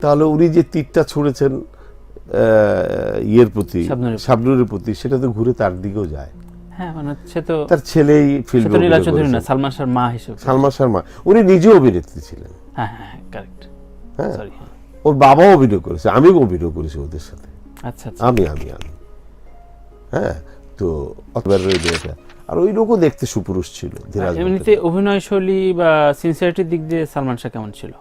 তাহলে উনি যে তীরটা ছুঁড়েছেন ইয়ের প্রতি, শাবনূরের প্রতি, সেটা তো ঘুরে তার দিকেও যায়। হ্যাঁ, মানে সে তো তার ছেলেই ফিল্ম, লীলা চৌধুরী না, সালমান শাহর মা হিসেবে। সালমান শাহর মা, উনি নিজেও অভিনেত্রী ছিলেন। হ্যাঁ হ্যাঁ, কারেক্ট। হ্যাঁ, ওর বাবাও অভিনয় করেছে, আমিও অভিনয় করেছি ওদের সাথে। আচ্ছা আচ্ছা, আমি হ্যাঁ, তো আর ওই লোকও দেখতে সুপুরুষ ছিল। এমনিতে অভিনয় শৈলী বা সিনসিয়ারিটির দিক দিয়ে সালমান শাহ কেমন ছিল?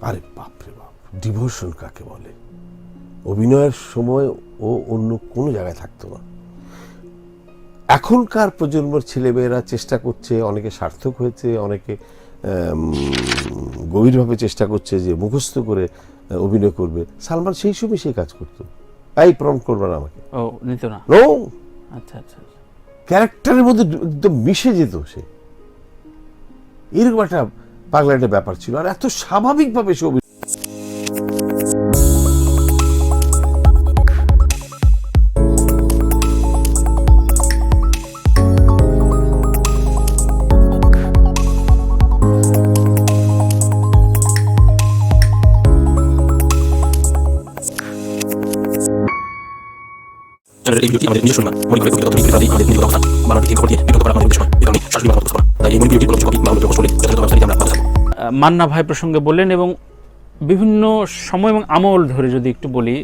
আরে বাপরে বাপ, ডিভোশন কাকে বলে! অভিনয়ের সময় ও অন্য কোনো জায়গায় থাকতো না। এখনকার প্রজন্মের ছেলেমেয়েরা চেষ্টা করছে, অনেকে সার্থক হয়েছে, অনেকে গভীরভাবে চেষ্টা করছে যে মুখস্থ করে অভিনয় করবে। সালমান সেই সময় সেই কাজ করতো। এই প্রম করবে না আমাকে, ও নিত না। নো, আচ্ছা আচ্ছা, ক্যারেক্টারের মধ্যে একদম মিশে যেত সে। এরকম একটা পাগলা একটা ব্যাপার ছিল, আর এত স্বাভাবিকভাবে সে অভিনয়। এই ভিডিওটি আমাদের নিজস্ব নির্মাণ, মনে করে প্রকৃত তথ্য নির্ভরতাই আমাদের নিজের অবস্থান, বানানটি ঠিক খবর দিয়ে বিজ্ঞাপন করা আমাদের উদ্দেশ্য নয়। এই কারণে সরাসরি বানানো করা। তাই এই ভিডিওটি কোনো কপি বা অন্য পোস্ট করলে যথাযথ ব্যবস্থা আমরা পাঠাবো। মান্না ভাই প্রসঙ্গে বললেন, এবং বিভিন্ন সময় এবং আমল ধরে যদি একটু বলি,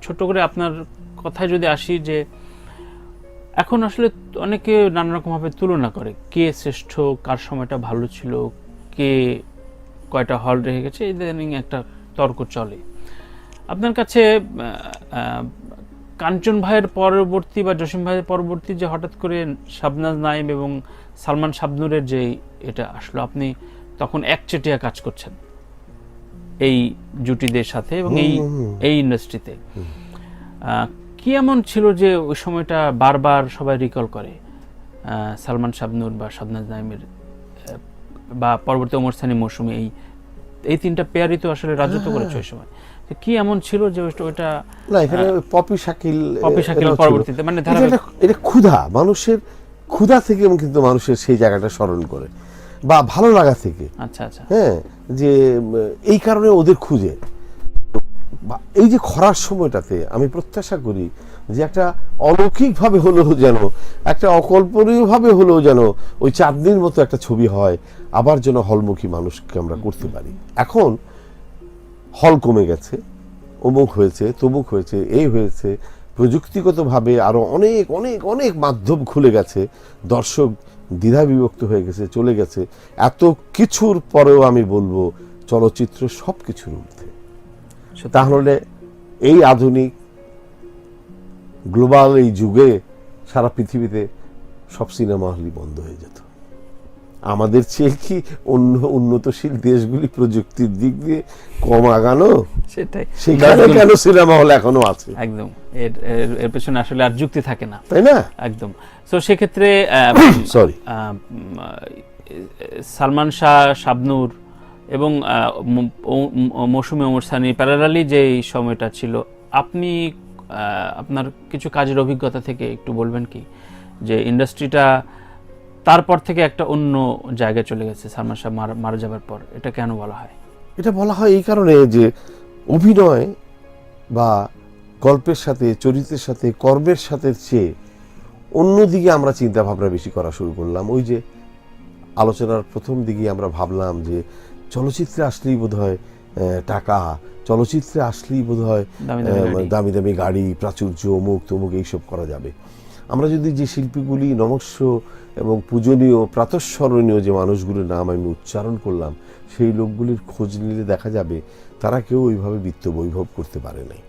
ছোট করে আপনার কথায় যদি আসি, যে এখন আসলে অনেকে নানা রকমভাবে তুলনা করে, কে শ্রেষ্ঠ, কার সময়টা ভালো ছিল, কে কয়টা হল রেখে গেছে, ইদানিং একটা তর্ক চলে। আপনার কাছে কাঞ্চন ভাইয়ের পরবর্তী বা জসিম ভাইয়ের পরবর্তী যে হঠাৎ করে শাবনাজ নাইম এবং সালমান শাবনূরের যে এটা আসলো, আপনি তখন একচেটিয়া কাজ করছেন এই জুটিদের সাথে এবং এই ইন্ডাস্ট্রিতে, কি এমন ছিল যে ওই সময়টা বারবার সবাই রিকল করে? সালমান শাবনূর বা শাবনাজ নাইমের বা পরবর্তী ওমর সানি মৌসুমী, এই তিনটা পেয়ারই তো আসলে রাজত্ব করেছে ওই সময়। কি এমন ছিল যে ওইটা না, এখানে পপি শাকিল পরবর্তীতে, মানে এটা ক্ষুধা, মানুষের ক্ষুধা থেকে কিন্তু মানুষের সেই জায়গাটা স্মরণ করে, বা ভালো লাগা থেকে। আচ্ছা আচ্ছা, হ্যাঁ, যে এই কারণে ওদের খুঁজে। এই যে খরার সময়টাতে আমি প্রত্যাশা করি যে একটা অলৌকিকভাবে হলেও যেন, একটা অকল্পনীয়ভাবে হলেও যেন ওই চাঁদনির মতো একটা ছবি হয়, আবার যেন হলমুখী মানুষকে আমরা করতে পারি। এখন হল কমে গেছে, অমুক হয়েছে, তমুক হয়েছে, এই হয়েছে, প্রযুক্তিগতভাবে আরো অনেক অনেক অনেক মাধ্যম খুলে গেছে, দর্শক দ্বিধা বিভক্ত হয়ে গেছে, চলে গেছে। এত কিছুর পরেও আমি বলবো চলচ্চিত্র সব কিছুর ঊর্ধ্বে। তাহলে এই আধুনিক গ্লোবাল এই যুগে সারা পৃথিবীতে সব সিনেমা হলই বন্ধ হয়ে যেত। আমাদের চেয়ে কি অন্য উন্নতশীল দেশগুলি প্রযুক্তির দিক দিয়ে কম আগানো? সেটাই, সেখানে কেন সিনেমা হল এখনো আছে? একদম, এর পেছনে আসলে আর যুক্তি থাকে না, তাই না? একদম। তো সেক্ষেত্রে সরি, সালমান শাহ, শাবনূর এবং মৌসুমী, ওমর সানি প্যারালালি যে সময়টা ছিল, আপনি আপনার কিছু কাজের অভিজ্ঞতা থেকে একটু বলবেন কি, যে ইন্ডাস্ট্রিটা তারপর থেকে একটা অন্য জায়গায় চলে গেছে সালমান শাহ মারা যাবার পর? এটা কেন বলা হয়? এটা বলা হয় এই কারণে যে অভিনয় বা গল্পের সাথে, চরিত্রের সাথে, কর্মের সাথে চেয়ে অন্যদিকে আমরা চিন্তা ভাবনা বেশি করা শুরু করলাম। ওই যে আলোচনার প্রথম দিকে আমরা ভাবলাম যে চলচ্চিত্রে আসলেই বোধহয় টাকা, চলচ্চিত্রে আসলেই বোধহয় দামি দামি গাড়ি, প্রাচুর্য, অমুক তমুক এইসব করা যাবে। আমরা যদি যে শিল্পীগুলি নমস্য এবং পূজনীয়, প্রাতঃস্মরণীয় যে মানুষগুলোর নাম আমি উচ্চারণ করলাম, সেই লোকগুলির খোঁজ নিলে দেখা যাবে তারা কেউ ওইভাবে বিত্ত বৈভব করতে পারে নাই।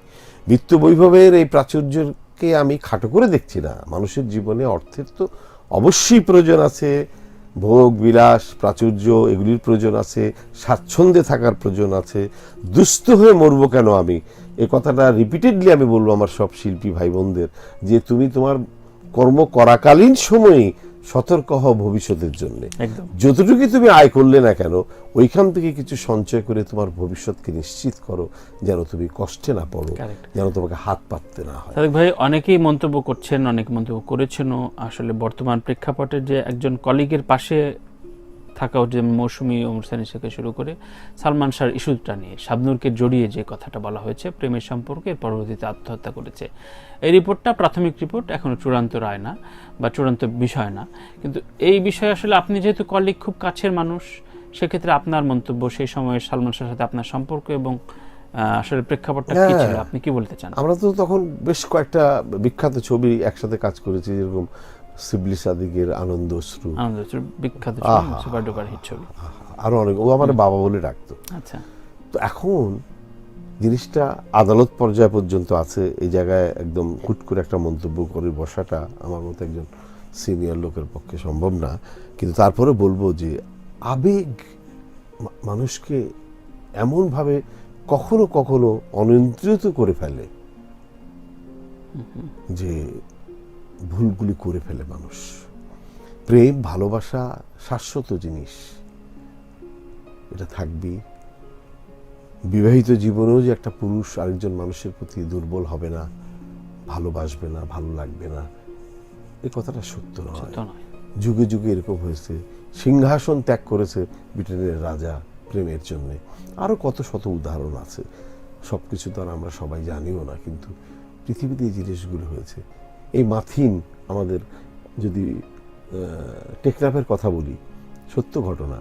বিত্ত বৈভবের এই প্রাচুর্যকে আমি খাটো করে দেখছি না। মানুষের জীবনে অর্থের তো অবশ্যই প্রয়োজন আছে, ভোগ বিলাস, প্রাচুর্য, এগুলির প্রয়োজন আছে, স্বাচ্ছন্দ্যে থাকার প্রয়োজন আছে। দুস্থ হয়ে মরবো কেন আমি? এই কথাটা রিপিটেডলি আমি বলবো আমার সব শিল্পী ভাই বোনদের, যে তুমি তোমার কর্ম করাকালীন সময়ে সতর্ক হও ভবিষ্যতের জন্য। যতটুকু তুমি আয় করলে না কেন, ওইখান থেকে কিছু সঞ্চয় করে তোমার ভবিষ্যৎকে নিশ্চিত করো, যেন তুমি কষ্টে না পড়ো, যেন তোমাকে হাত পাততে না হয়। সাদেক ভাই, অনেকেই মন্তব্য করছেন, অনেক মন্তব্য করেছেনও, আসলে বর্তমান প্রেক্ষাপটে যে একজন কলিগের পাশে থাকা উচিত, যেমন মৌসুমী ওমর সানি থেকে শুরু করে সালমান শাহর ইস্যুটা নিয়ে শাবনূরকে জড়িয়ে যে কথাটা বলা হয়েছে প্রেমের সম্পর্কে, পরবর্তীতে আত্মহত্যা করেছে। এই রিপোর্টটা প্রাথমিক রিপোর্ট, এখনো চূড়ান্ত রায় না বা চূড়ান্ত বিষয় না। কিন্তু এই বিষয়ে আসলে আপনি যেহেতু কলিগ, খুব কাছের মানুষ, সেক্ষেত্রে আপনার মন্তব্য সেই সময়ে সালমান শাহের সাথে আপনার সম্পর্ক এবং আসলে প্রেক্ষাপটটা কি ছিল, আপনি কি বলতে চান? আমরা তো তখন বেশ কয়েকটা বিখ্যাত ছবি একসাথে কাজ করেছি, যেরকম শিবলি সাদিকের আনন্দ অশ্রু, বিখ্যাত সুপার ডুপার হিট ছবি, আরো অনেক। ও আমার বাবা বলে ডাকতো। আচ্ছা, তো এখন জিনিসটা আদালত পর্যায় পর্যন্ত আছে, এই জায়গায় একদম হুট করে একটা মন্তব্য করে বসাটা আমার মতো একজন সিনিয়র লোকের পক্ষে সম্ভব না। কিন্তু তারপরে বলবো যে আবেগ মানুষকে এমনভাবে কখনো কখনো অনিয়ন্ত্রিত করে ফেলে যে ভুলগুলি করে ফেলে মানুষ। প্রেম ভালোবাসা শাশ্বত জিনিস, এটা থাকবেই। বিবাহিত জীবনেও যে একটা পুরুষ আরেকজন মানুষের প্রতি দুর্বল হবে না, ভালোবাসবে না, ভালো লাগবে না, এই কথাটা সত্য নয়। যুগে যুগে এরকম হয়েছে। সিংহাসন ত্যাগ করেছে ব্রিটেনের রাজা প্রেমের জন্যে। আরও কত শত উদাহরণ আছে, সব কিছু তো আর আমরা সবাই জানিও না, কিন্তু পৃথিবীতে এই জিনিসগুলো হয়েছে। এই মাথিন, আমাদের যদি টেকনাফের কথা বলি, সত্য ঘটনা,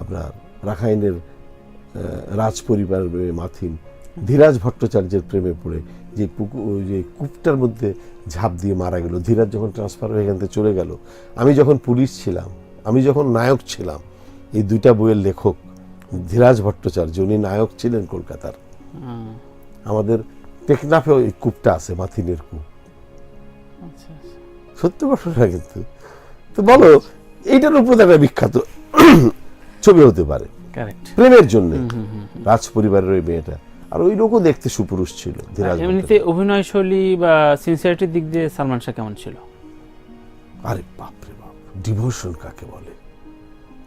আপনার রাখাইনের রাজ পরিবারের মাথিন ধীরাজ ভট্টাচার্যের প্রেমে পড়ে যে কূপটার মধ্যে ঝাঁপ দিয়ে মারা গেল। ধীরাজ যখন ট্রান্সফার হয়ে এখান থেকে চলে গেল, আমি যখন পুলিশ ছিলাম, আমি যখন নায়ক ছিলাম, এই দুইটা বইয়ের লেখক ধীরাজ ভট্টাচার্য, উনি নায়ক ছিলেন কলকাতার। আমাদের টেকনাফে ওই কূপটা আছে, মাথিনের কূপ, সত্য ঘটনা। কিন্তু তো বলো, এইটার উপর একটা বিখ্যাত ছবি হতে পারে প্রেমের জন্য। রাজ পরিবারের ওই মেয়েটা, আর ওই লোকও দেখতে সুপুরুষ ছিল। এমনিতে অভিনয় শৈলী বা সিনসিয়ারিটির দিক দিয়ে সালমান শাহ কেমন ছিল? আরে বাপরে বাপ, ডিভোশন কাকে বলে!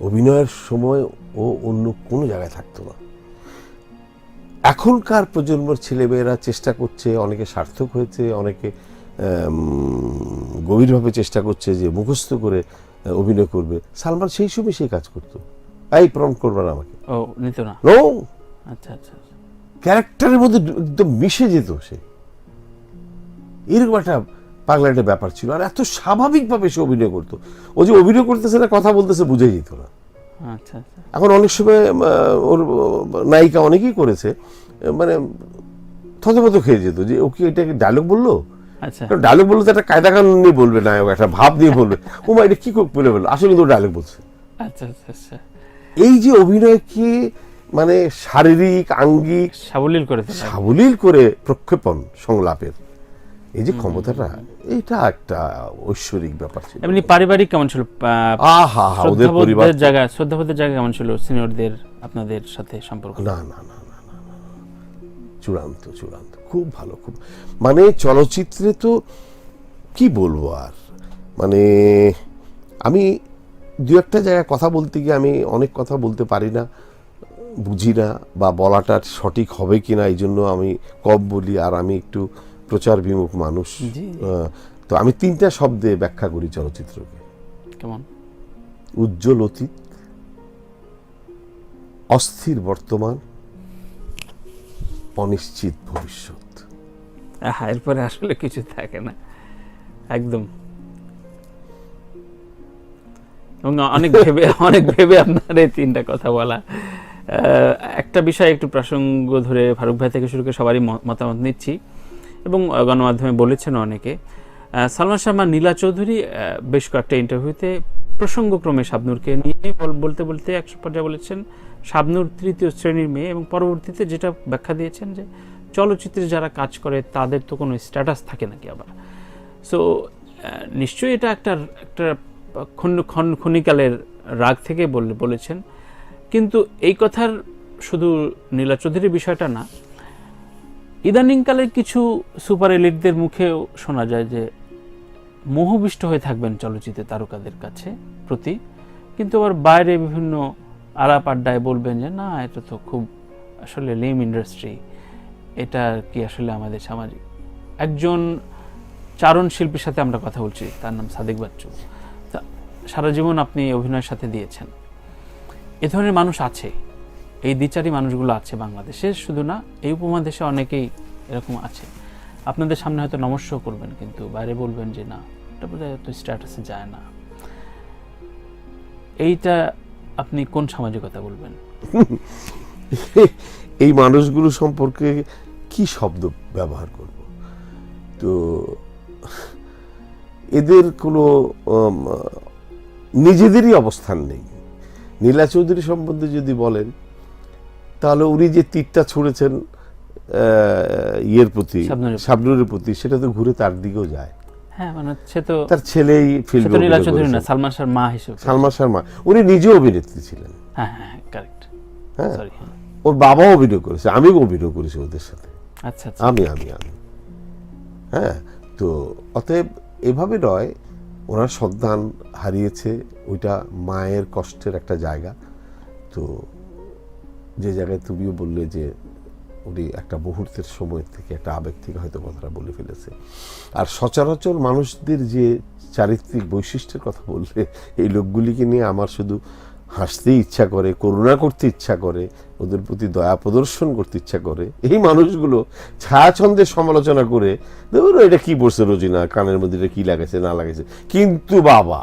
অভিনয়ের সময় ও অন্য কোনো জায়গায় থাকতো না। এখনকার প্রজন্মের ছেলেমেয়েরা চেষ্টা করছে, অনেকে সার্থক হয়েছে, অনেকে গভীরভাবে চেষ্টা করছে যে মুখস্থ করে অভিনয় করবে। সালমান সেই সময় সেই কাজ করতো। এই প্রম করবার আমাকে ও নিত না। নো, আচ্ছা আচ্ছা, ক্যারেক্টারের মধ্যে একদম মিশে যেত সে। এরকম একটা পাগলা একটা ব্যাপার ছিল, আর এত স্বাভাবিকভাবে সে অভিনয় করতো। ও যে অভিনয় করতেছে না, কথা বলতেছে, বুঝে যেত না। আচ্ছা আচ্ছা। এখন অনেক সময় ওর নায়িকা অনেকেই করেছে, মানে থতমত খেয়ে যেত যে ও কি এটাকে ডায়লগ বললো। আচ্ছা, ডায়লগ বললো তো একটা কায়দা কানুন নিয়ে বলবে, নায়ক একটা ভাব দিয়ে বলবে, ও মা এটা কি বলে বললো, আসলে তো ডায়লগ বলছে। আচ্ছা আচ্ছা আচ্ছা। এই যে অভিনয়কে মানে শারীরিক আঙ্গিক সাবলীল করে প্রক্ষেপণ সংলাপের এই যে ক্ষমতাটা, এটা একটা ঐশ্বরিক ব্যাপার ছিল। এমনি পারিবারিক কেমন ছিল? ওদের পরিবার শ্রদ্ধাবোধের জায়গা কেমন ছিল? সিনিয়রদের আপনাদের সাথে সম্পর্ক? না না না না না, চূড়ান্ত চূড়ান্ত, খুব ভালো, খুব। মানে চলচ্চিত্রে তো কি বলবো আর, মানে আমি দু একটা জায়গায় কথা বলতে গিয়ে আমি অনেক কথা বলতে পারি না, বুঝি না, বা বলাটা সঠিক হবে কিনা, এই জন্য আমি কম বলি। আর আমি একটু প্রচার বিমুখ মানুষ, তো আমি তিনটা শব্দে ব্যাখ্যা করি চলচ্চিত্রকে। কেমন? উজ্জ্বল অতীত, অস্থির বর্তমান, অনিশ্চিত ভবিষ্যৎ। এরপরে আসলে কিছু থাকে না, একদম। এবং অনেক ভেবে আপনার এই তিনটা কথা বলা। একটা বিষয় একটু প্রসঙ্গ ধরে ফারুক ভাই থেকে শুরু করে সবারই মতামত নিচ্ছি, এবং গণমাধ্যমে বলেছেন অনেকে। সালমান শাহ বা নীলা চৌধুরী বেশ কয়েকটা ইন্টারভিউতে প্রসঙ্গক্রমে শাবনূরকে নিয়ে বলতে বলতে এক পর্যায়ে বলেছেন শাবনূর তৃতীয় শ্রেণীর মেয়ে, এবং পরবর্তীতে যেটা ব্যাখ্যা দিয়েছেন যে চলচ্চিত্রে যারা কাজ করে তাদের তো কোনো স্ট্যাটাস থাকে নাকি আবার। সো নিশ্চয়ই এটা একটা ক্ষণিকালের রাগ থেকে বলেছেন। কিন্তু এই কথার শুধু নীলা চৌধুরীর বিষয়টা না, ইদানিংকালের কিছু সুপার এলিটদের মুখেও শোনা যায় যে মোহবিষ্ট হয়ে থাকবেন চলচ্চিত্রের তারকাদের কাছে প্রতি, কিন্তু আবার বাইরে বিভিন্ন আলাপ আড্ডায় বলবেন যে না, এটা তো খুব আসলে লেম ইন্ডাস্ট্রি, এটা কি আসলে আমাদের সামাজিক। একজন চারণ শিল্পীর সাথে আমরা কথা বলছি, তার নাম সাদিক বাচ্চু। সারা জীবন আপনি অভিনয়ের সাথে দিয়েছেন, এ ধরনের মানুষ আছে, এই দ্বিচারী মানুষগুলো আছে বাংলাদেশে, শুধু না এই উপমহাদেশে অনেকেই এরকম আছে। আপনাদের সামনে হয়তো নমস্য করবেন, কিন্তু বাইরে বলবেন যে না, এটা বোধহয় তো স্ট্যাটাসে যায় না। এইটা আপনি কোন সামাজিকতা বলবেন? এই মানুষগুলো সম্পর্কে কি শব্দ ব্যবহার করব? তো এদের কোনো নিজেদেরই অবস্থান নেই। নীলা চৌধুরী সম্বন্ধে যদি বলেন, তাহলে উনি যে তীরটা ছুঁড়েছেন ইয়ের প্রতি, শাবনুরের প্রতি, সেটা তো ঘুরে তার দিকেও যায়। হ্যাঁ, মানে সে তো তার ছেলেই ফিল্ম, নীলা চৌধুরী না, সালমান শাহর মা হিসেবে। সালমান শাহর মা, উনি নিজেও অভিনেত্রী ছিলেন। হ্যাঁ হ্যাঁ, কারেক্ট। হ্যাঁ, সরি, ওর বাবাও অভিনয় করেছে, আমিও অভিনয় করেছি ওদের সাথে। আচ্ছা আচ্ছা। আমি হ্যাঁ, তো অতএব এভাবে নয়, ওনার সন্তান হারিয়েছে, ওইটা মায়ের কষ্টের একটা জায়গা। তো যে জায়গায় তুমিও বললে যে উনি একটা মুহূর্তের সময় থেকে, একটা আবেগ থেকে হয়তো কথাটা বলে ফেলেছে। আর সচরাচর মানুষদের যে চারিত্রিক বৈশিষ্ট্যের কথা বললে, এই লোকগুলিকে নিয়ে আমার শুধু হাসতে ইচ্ছা করে, করুণা করতে ইচ্ছা করে, ওদের প্রতি দয়া প্রদর্শন করতে ইচ্ছা করে। এই মানুষগুলো ছায়াছন্দের সমালোচনা করে, দেখুন এটা কি বলছে রোজিনা, কানের মধ্যে এটা কি লাগাইছে না লাগাইছে, কিন্তু বাবা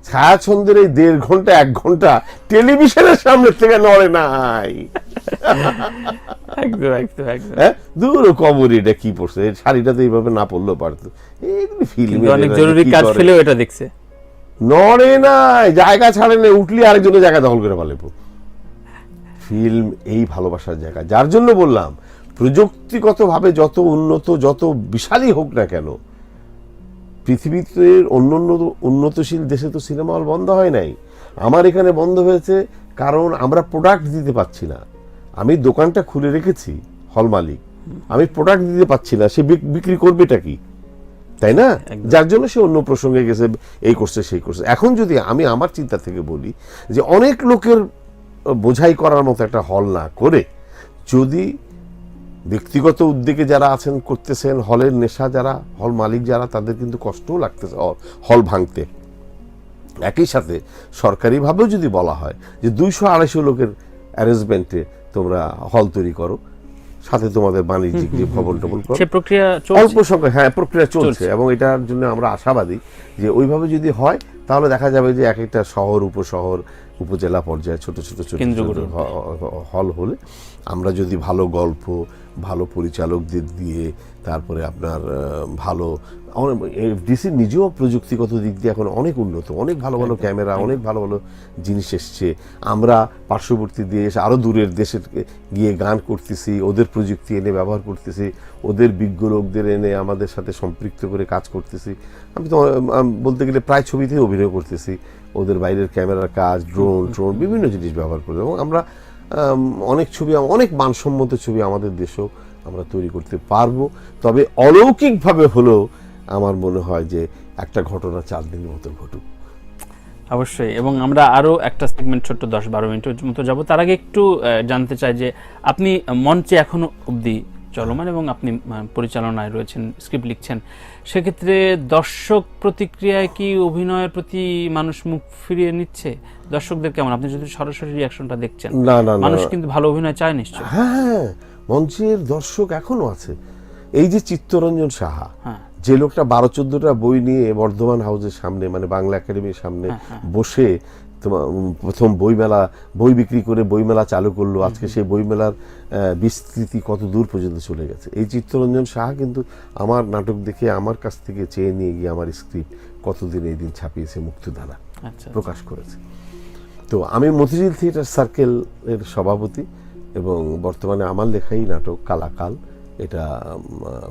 ছায়াছন্দের এই 1.5 ঘন্টা 1 ঘন্টা টেলিভিশনের সামনে থেকে নড়ে নাই। একদম একদম একদম। হ্যাঁ, দূর কবর এটা কি পড়ছে, শাড়িটা তো এইভাবে না পড়লেও পারতো। এইগুলি ফিল্মে অনেক জরুরি কাজ ফেলেও এটা দেখছে, নড়ে নাই, জায়গা ছাড়ে না, উঠলি আরেকজনের জায়গা দখল করে পালাবো। ফিল্ম এই ভালোবাসার জায়গা, যার জন্য বললাম প্রযুক্তিগতভাবে যত উন্নত, যত বিশালই হোক না কেন, পৃথিবীতে অন্যান্য উন্নতশীল দেশে তো সিনেমা হল বন্ধ হয় নাই। আমার এখানে বন্ধ হয়েছে কারণ আমরা প্রোডাক্ট দিতে পারছি না। আমি দোকানটা খুলে রেখেছি, হল মালিক, আমি প্রোডাক্ট দিতে পারছি না, সে বিক্রি করবেটা কি, তাই না? যার জন্য সে অন্য প্রসঙ্গে গেছে, এই করছে সেই করছে। এখন যদি আমি আমার চিন্তা থেকে বলি যে অনেক লোকের বোঝাই করার মতো একটা হল না করে, যদি ব্যক্তিগত উদ্যোগে যারা আছেন করতেছেন, হলের নেশা যারা, হল মালিক যারা, তাদের কিন্তু কষ্টও লাগতেছে হল ভাঙতে। একই সাথে সরকারিভাবেও যদি বলা হয় যে 200-250 লোকের অ্যারেঞ্জমেন্টে তোমরা হল তৈরি করো, সাথে তোমাদের বাণিজ্যিক যে ভবন টবন করো, প্রক্রিয়া অল্প সংখ্যা, হ্যাঁ প্রক্রিয়া চলছে, এবং এটার জন্য আমরা আশাবাদী যে ওইভাবে যদি হয় তাহলে দেখা যাবে যে এক একটা শহর, উপশহর, উপজেলা পর্যায়ে ছোট ছোট হল হলে আমরা যদি ভালো গল্প, ভালো পরিচালকদের দিয়ে, তারপরে আপনার ভালো, ডিসি নিজেও প্রযুক্তিগত দিক দিয়ে এখন অনেক উন্নত, অনেক ভালো ভালো ক্যামেরা, অনেক ভালো ভালো জিনিস এসছে। আমরা পার্শ্ববর্তী দেশ, আরও দূরের দেশে গিয়ে গান করতেছি, ওদের প্রযুক্তি এনে ব্যবহার করতেছি, ওদের বিজ্ঞ লোকদের এনে আমাদের সাথে সম্পৃক্ত করে কাজ করতেছি। আমি তো বলতে গেলে প্রায় ছবিতেই অভিনয় করতেছি, ওদের বাইরের ক্যামেরার কাজ, ড্রোন বিভিন্ন জিনিস ব্যবহার করে, এবং আমরা অনেক ছবি, অনেক মানসম্মত ছবি আমাদের দেশেও আমরা তৈরি করতে পারবো। তবে অলৌকিকভাবে হলেও আমার মনে হয় যে একটা ঘটনা 4 দিনের মতো ঘটুক। অবশ্যই। এবং আমরা আরও একটা সেগমেন্ট ছোট্ট 10-12 মিনিটের মতো যাব। তার আগে একটু জানতে চাই যে আপনি মঞ্চে এখনো অবধি চলমান এবং আপনি পরিচালনায় রয়েছেন, স্ক্রিপ্ট লিখছেন, সেক্ষেত্রে দর্শক প্রতিক্রিয়ায় কি অভিনয়ের প্রতি মানুষ মুখ ফিরিয়ে নিচ্ছে? দর্শকদের কেমন, আপনি যদি সরাসরি রিয়াকশনটা দেখছেন? না, মানুষ কিন্তু ভালো অভিনয় চায় নিশ্চয়। হ্যাঁ, মঞ্চের দর্শক এখনো আছে। এই যে চিত্তরঞ্জন সাহা, যে লোকটা 12-14টা বই নিয়ে বর্ধমান হাউসের সামনে, মানে বাংলা একাডেমির সামনে বসে তোমার প্রথম বইমেলা, বই বিক্রি করে বইমেলা চালু করলো, আজকে সেই বইমেলার বিস্তৃতি কত দূর পর্যন্ত চলে গেছে। এই চিত্তরঞ্জন সাহা কিন্তু আমার নাটক দেখে আমার কাছ থেকে চেয়ে নিয়ে গিয়ে আমার স্ক্রিপ্ট কতদিন এই দিন ছাপিয়েছে, মুক্তিধারা প্রকাশ করেছে। তো আমি মতিঝিল থিয়েটার সার্কেলের সভাপতি, এবং বর্তমানে আমার লেখাই নাটক কালাকাল, এটা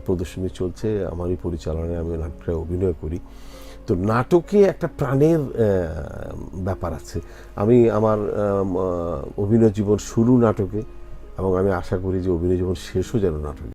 প্রদর্শনী চলছে, আমারই পরিচালনায় আমি নাটকে অভিনয় করি। তো নাটকে একটা প্রাণের ব্যাপার আছে। আমি আমার অভিনয় জীবন শুরু নাটকে, এবং আমি আশা করি যে অভিনয় জীবন শেষও যেন নাটকে।